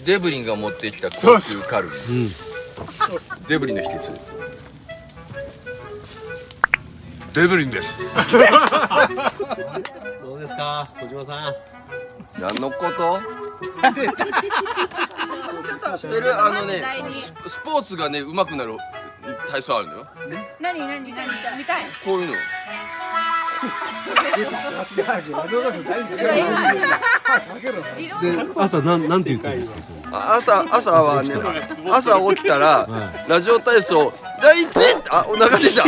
デブリンが持ってきた高級カルビ。デブリンの秘訣。デブリンです。どうですか、小島さん。何のことしてるスポーツがね、上手くなる体操あるのよ。何見たい。こういうの。で、朝なんて言ってるんですか。朝はね、朝起きたら、ラジオ体操第一、あ、お腹出た。